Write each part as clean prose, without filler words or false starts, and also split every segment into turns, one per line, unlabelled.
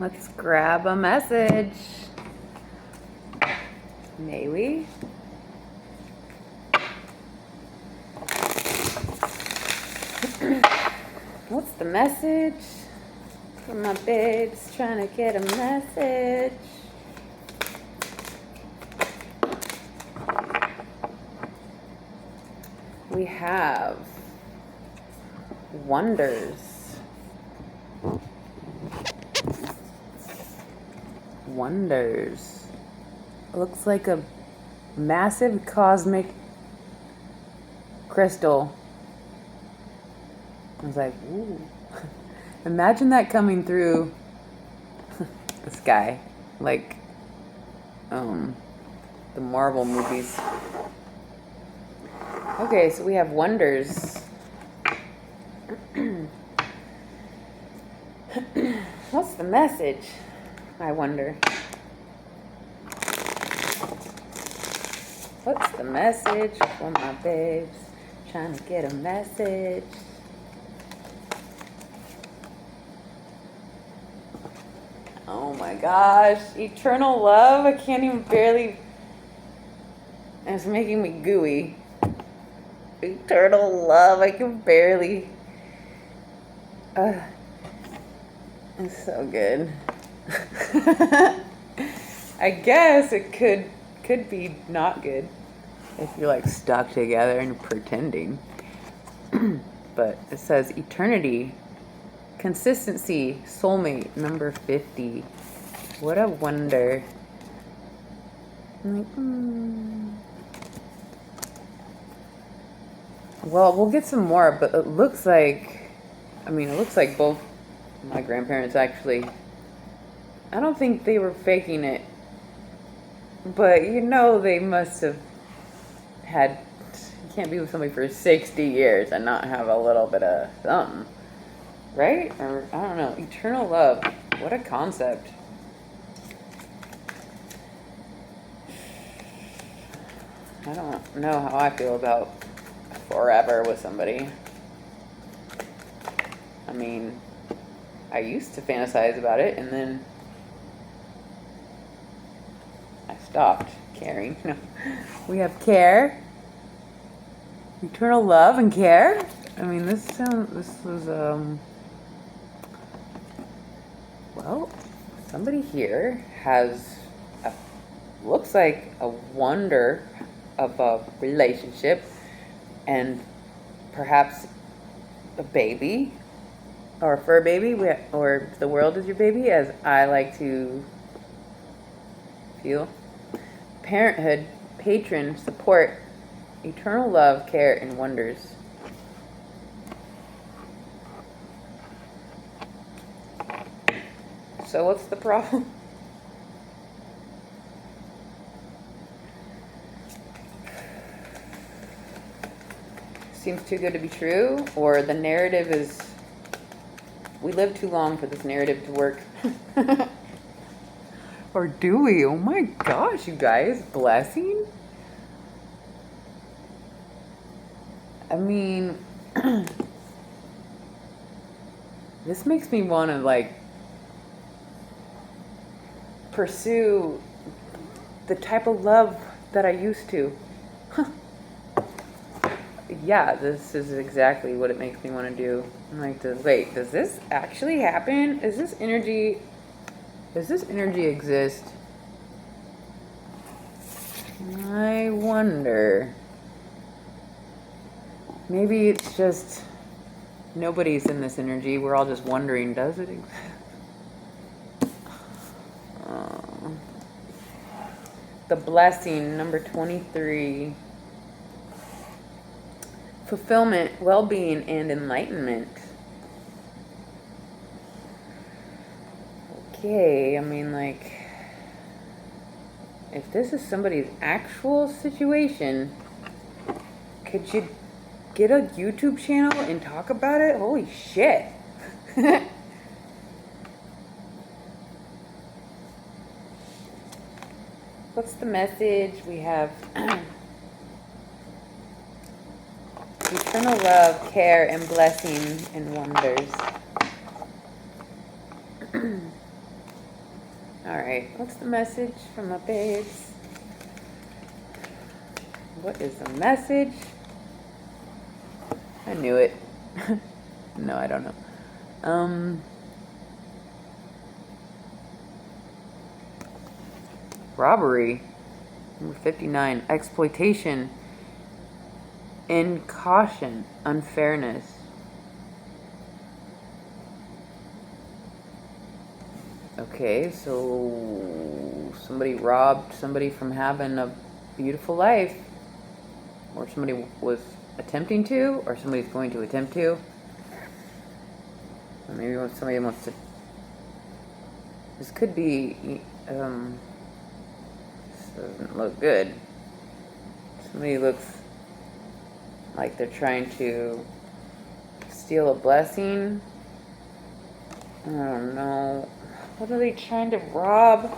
Let's grab a message. May we? What's the message? For my babes trying to get a message. We have wonders. Wonders. It looks like a massive cosmic crystal. I was like, ooh. Imagine that coming through the sky. Like the Marvel movies. Okay, so we have wonders. What's the message? I wonder. What's the message for my babes? Trying to get a message. Oh my gosh. Eternal love? I can't even barely. It's making me gooey. Eternal love. I can barely. It's so good. I guess it could be not good if you're like stuck together and pretending. But it says eternity, consistency, soulmate, number 50. What a wonder. I'm like, Well, we'll get some more, but it looks like both my grandparents actually, I don't think they were faking it, but they must have had, you can't be with somebody for 60 years and not have a little bit of something, right? Or, I don't know, eternal love, what a concept. I don't know how I feel about forever with somebody. I mean, I used to fantasize about it, and then I stopped caring. No. We have care, eternal love and care. I mean, this was well, somebody here has looks like a wonder of a relationship, and perhaps a baby, or a fur baby, or the world is your baby, as I like to feel. Parenthood, patron, support, eternal love, care, and wonders. So what's the problem? Seems too good to be true, or the narrative is, we live too long for this narrative to work. Or do we? Oh my gosh, you guys, blessing? I mean, this makes me want to like pursue the type of love that I used to. Yeah, this is exactly what it makes me want to do. I'm like, wait, does this actually happen? Does this energy exist? I wonder. Maybe it's just nobody's in this energy. We're all just wondering, does it exist? The blessing, number 23. Fulfillment, well-being, and enlightenment. Okay, I mean, like, if this is somebody's actual situation, could you get a YouTube channel and talk about it? Holy shit. What's the message? We have eternal love, care, and blessing and wonders. All right, what's the message from my babes? What is the message? I knew it. No, I don't know. Robbery. Number 59. Exploitation. Incaution. Unfairness. Okay, so somebody robbed somebody from having a beautiful life. Or somebody was attempting to, or somebody's going to attempt to. Or maybe somebody wants to. This could be. This doesn't look good. Somebody looks like they're trying to steal a blessing. I don't know. What are they trying to rob?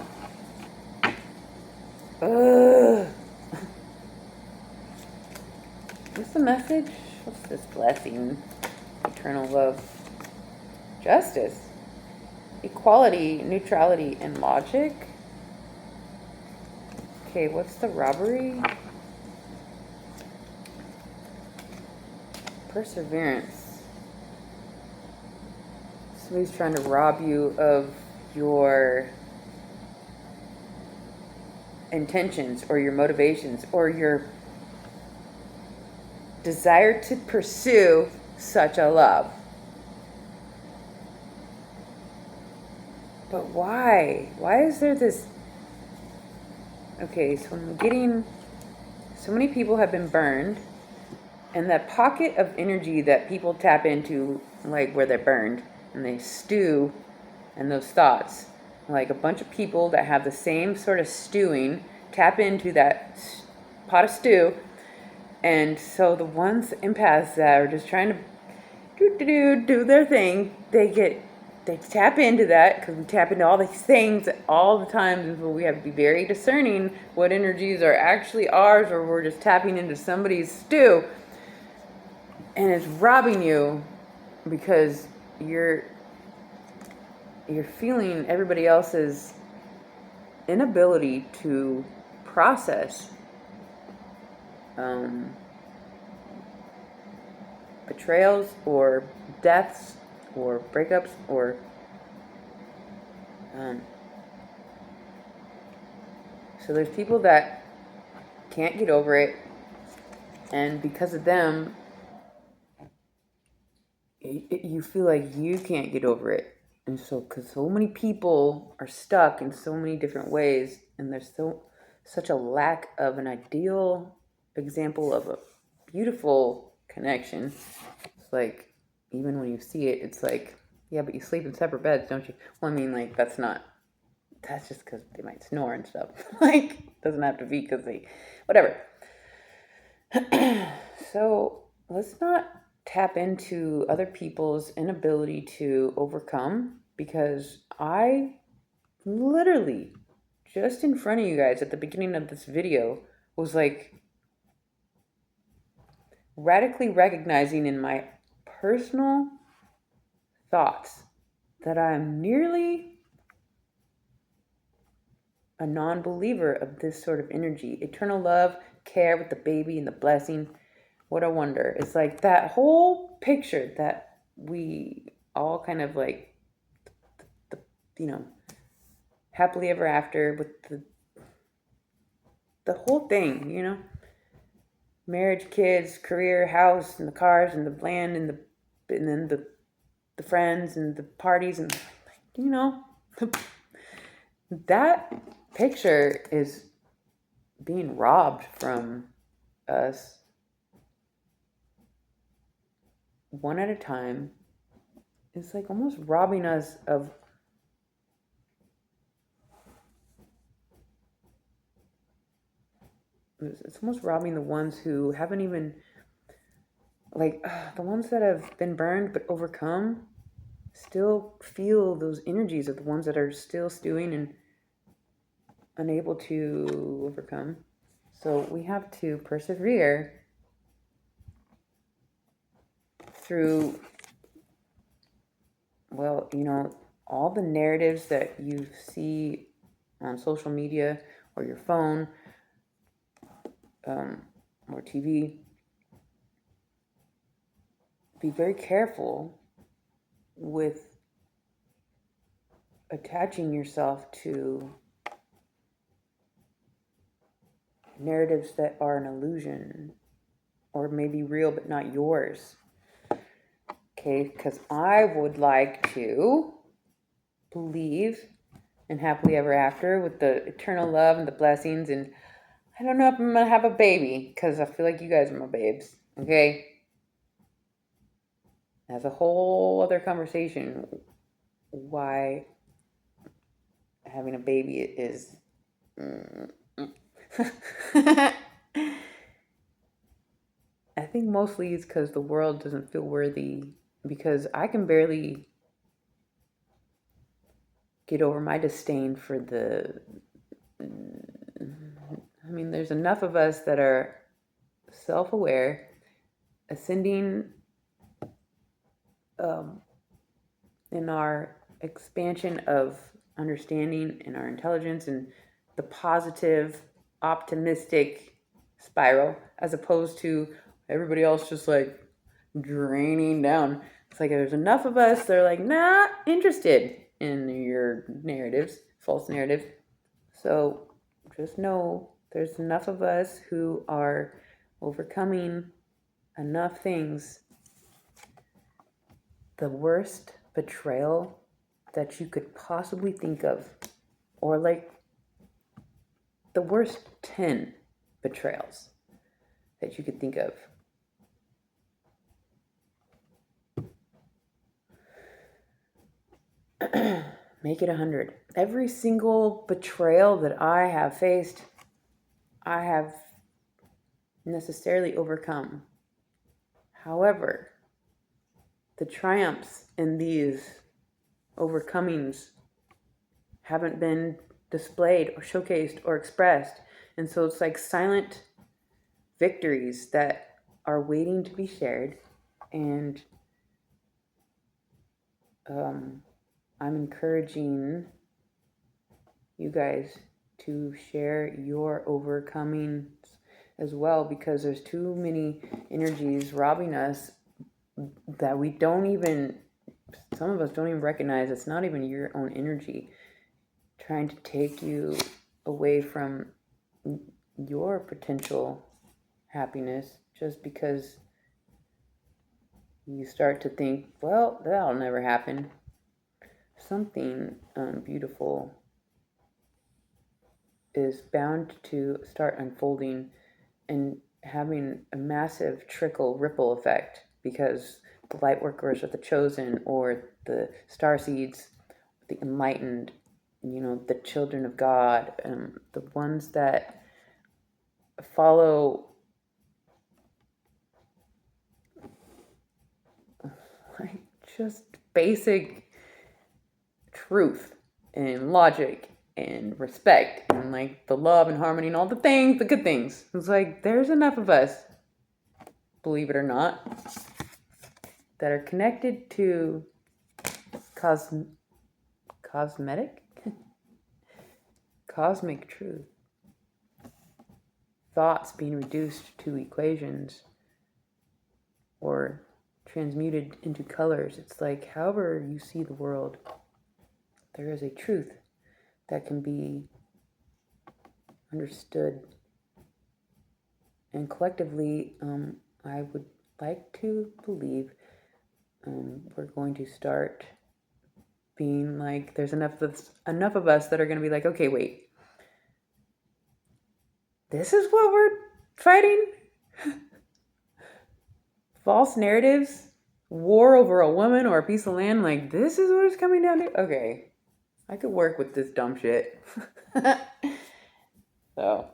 Ugh. What's the message? What's this blessing? Eternal love. Justice. Equality, neutrality, and logic. Okay, what's the robbery? Perseverance. Somebody's trying to rob you of your intentions or your motivations or your desire to pursue such a love. But why? Why is there this? Okay, so I'm getting so many people have been burned, and that pocket of energy that people tap into, like where they're burned and they stew, and those thoughts, like a bunch of people that have the same sort of stewing tap into that pot of stew. And so the ones empaths that are just trying to do their thing, they tap into that, because we tap into all these things all the time, and so we have to be very discerning what energies are actually ours, or we're just tapping into somebody's stew, and it's robbing you because you're feeling everybody else's inability to process betrayals or deaths or breakups or so there's people that can't get over it, and because of them you feel like you can't get over it. And so because so many people are stuck in so many different ways, and there's such a lack of an ideal example of a beautiful connection. It's like, even when you see it, it's like, yeah, but you sleep in separate beds, don't you? Well, I mean, like, that's just because they might snore and stuff. Like, doesn't have to be because they, whatever. So let's not tap into other people's inability to overcome, because I literally, just in front of you guys at the beginning of this video, was like radically recognizing in my personal thoughts that I'm nearly a non-believer of this sort of energy. Eternal love, care with the baby and the blessing. What a wonder. It's like that whole picture that we all kind of like, the happily ever after with the whole thing, marriage, kids, career, house, and the cars, and the land, and then the friends, and the parties, and that picture is being robbed from us one at a time. It's like almost robbing us of it's almost robbing the ones who haven't even, like, the ones that have been burned but overcome still feel those energies of the ones that are still stewing and unable to overcome. So we have to persevere through, well, all the narratives that you see on social media or your phone or TV, be very careful with attaching yourself to narratives that are an illusion or maybe real but not yours. Okay, because I would like to believe in happily ever after with the eternal love and the blessings. And I don't know if I'm going to have a baby because I feel like you guys are my babes. Okay? That's a whole other conversation why having a baby is. I think mostly it's because the world doesn't feel worthy, because I can barely get over my disdain for the. I mean, there's enough of us that are self aware, ascending in our expansion of understanding and our intelligence and the positive, optimistic spiral, as opposed to everybody else just like draining down. It's like there's enough of us that are like not interested in your narratives, false narratives. So just know there's enough of us who are overcoming enough things. The worst betrayal that you could possibly think of, or like the worst 10 betrayals that you could think of. Make it 100. Every single betrayal that I have faced, I have necessarily overcome. However, the triumphs in these overcomings haven't been displayed or showcased or expressed. And so it's like silent victories that are waiting to be shared. And I'm encouraging you guys to share your overcomings as well, because there's too many energies robbing us that we don't even, some of us don't even recognize. It's not even your own energy trying to take you away from your potential happiness, just because you start to think, well, that'll never happen. Something beautiful is bound to start unfolding and having a massive trickle ripple effect, because the light workers are the chosen, or the star seeds, the enlightened, the children of God, the ones that follow like just basic truth and logic and respect and like the love and harmony and all the things, the good things. It's like there's enough of us, believe it or not, that are connected to cosmetic cosmic truth, thoughts being reduced to equations or transmuted into colors. It's like however you see the world, there is a truth that can be understood. And collectively, I would like to believe we're going to start being like, there's enough of us that are going to be like, okay, wait, this is what we're fighting? False narratives, war over a woman or a piece of land, like this is what it's coming down to? Okay, I could work with this dumb shit. So,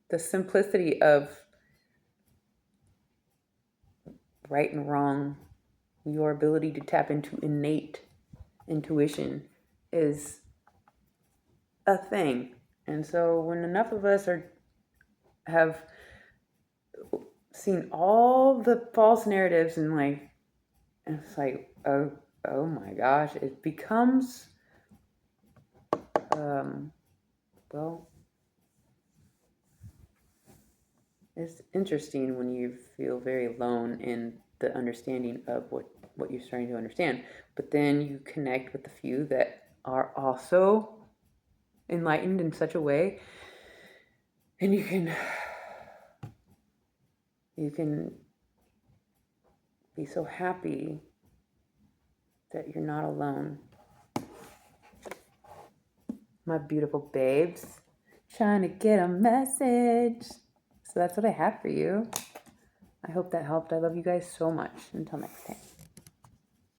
the simplicity of right and wrong, your ability to tap into innate intuition is a thing. And so when enough of us have seen all the false narratives and like, it's like, oh my gosh, it becomes well, it's interesting when you feel very alone in the understanding of what you're starting to understand. But then you connect with the few that are also enlightened in such a way, and you can be so happy that you're not alone. My beautiful babes, trying to get a message. So that's what I have for you. I hope that helped. I love you guys so much. Until next time.